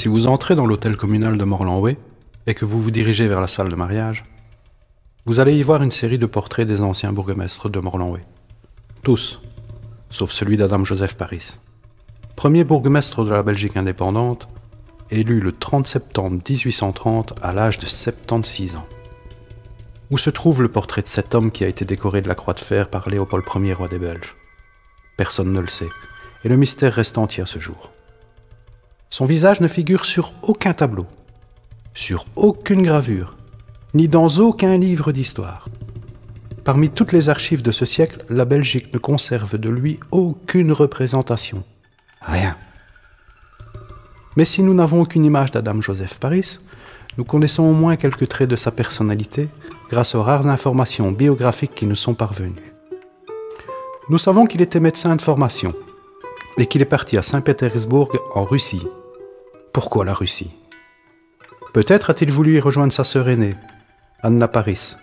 Si vous entrez dans l'hôtel communal de Morlanway et que vous vous dirigez vers la salle de mariage, vous allez y voir une série de portraits des anciens bourgmestres de Morlanway. Tous, sauf celui d'Adam Joseph Paris. Premier bourgmestre de la Belgique indépendante, élu le 30 septembre 1830 à l'âge de 76 ans. Où se trouve le portrait de cet homme qui a été décoré de la croix de fer par Léopold Ier, roi des Belges? Personne ne le sait, et le mystère reste entier à ce jour. Son visage ne figure sur aucun tableau, sur aucune gravure, ni dans aucun livre d'histoire. Parmi toutes les archives de ce siècle, la Belgique ne conserve de lui aucune représentation. Rien. Mais si nous n'avons aucune image d'Adam Joseph Paris, nous connaissons au moins quelques traits de sa personnalité grâce aux rares informations biographiques qui nous sont parvenues. Nous savons qu'il était médecin de formation et qu'il est parti à Saint-Pétersbourg en Russie. Pourquoi la Russie? Peut-être a-t-il voulu y rejoindre sa sœur aînée, Anna Paris,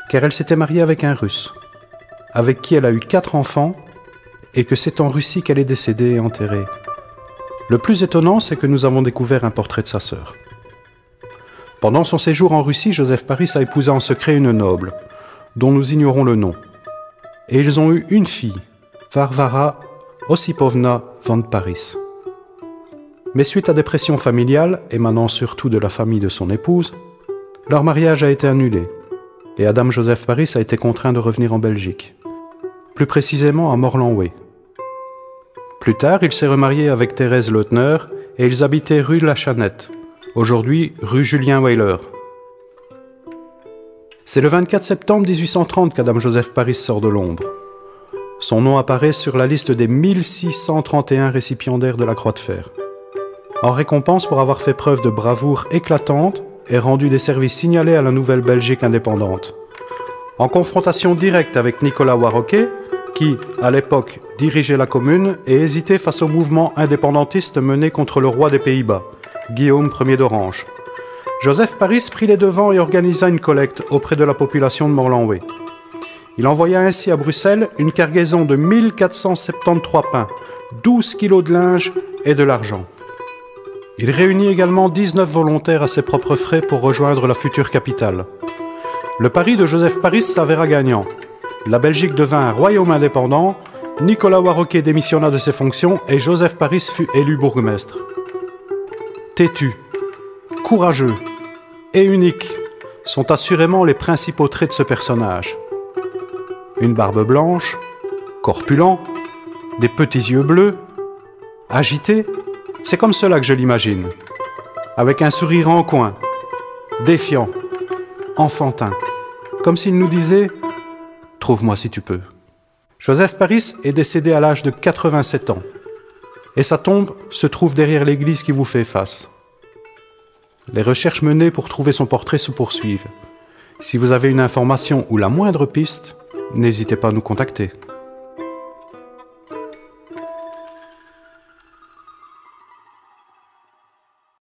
car elle s'était mariée avec un Russe, avec qui elle a eu 4 enfants, et que c'est en Russie qu'elle est décédée et enterrée. Le plus étonnant, c'est que nous avons découvert un portrait de sa sœur. Pendant son séjour en Russie, Joseph Paris a épousé en secret une noble, dont nous ignorons le nom. Et ils ont eu une fille, Varvara Osipovna von Paris. Mais suite à des pressions familiales, émanant surtout de la famille de son épouse, leur mariage a été annulé, et Adam Joseph Paris a été contraint de revenir en Belgique, plus précisément à Morlanway. Plus tard, il s'est remarié avec Thérèse Leutner, et ils habitaient rue de la Chanette, aujourd'hui rue Julien Weiler. C'est le 24 septembre 1830 qu'Adam Joseph Paris sort de l'ombre. Son nom apparaît sur la liste des 1631 récipiendaires de la Croix de Fer, en récompense pour avoir fait preuve de bravoure éclatante et rendu des services signalés à la nouvelle Belgique indépendante. En confrontation directe avec Nicolas Warroquet, qui, à l'époque, dirigeait la commune et hésitait face au mouvement indépendantiste mené contre le roi des Pays-Bas, Guillaume Ier d'Orange. Joseph Paris prit les devants et organisa une collecte auprès de la population de Morlanway. Il envoya ainsi à Bruxelles une cargaison de 1473 pains, 12 kilos de linge et de l'argent. Il réunit également 19 volontaires à ses propres frais pour rejoindre la future capitale. Le pari de Joseph Paris s'avéra gagnant. La Belgique devint un royaume indépendant, Nicolas Warroquet démissionna de ses fonctions et Joseph Paris fut élu bourgmestre. Têtu, courageux et unique sont assurément les principaux traits de ce personnage. Une barbe blanche, corpulent, des petits yeux bleus, agité, c'est comme cela que je l'imagine, avec un sourire en coin, défiant, enfantin, comme s'il nous disait « Trouve-moi si tu peux ». Joseph Paris est décédé à l'âge de 87 ans, et sa tombe se trouve derrière l'église qui vous fait face. Les recherches menées pour trouver son portrait se poursuivent. Si vous avez une information ou la moindre piste, n'hésitez pas à nous contacter.